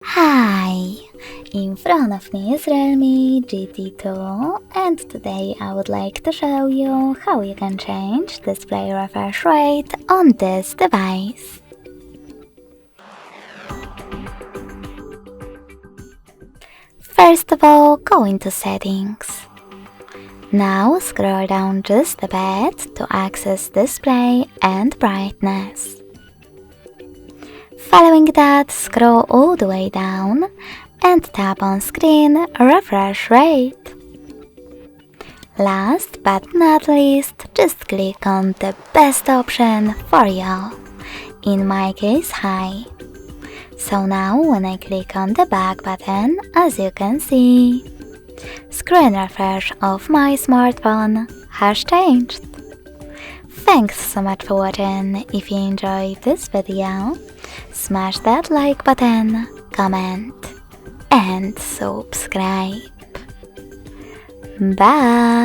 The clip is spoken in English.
Hi! In front of me is REALME GT2 and today I would like to show you how you can change display refresh rate on this device. First of all, go into settings. Now scroll down just a bit to access display and brightness. Following that, scroll all the way down and tap on screen refresh rate. Last but not least, just click on the best option for you, in my case high. So now when I click on the back button, as you can see, screen refresh of my smartphone has changed. Thanks so much for watching. If you enjoyed this video, smash that like button, comment and subscribe. Bye!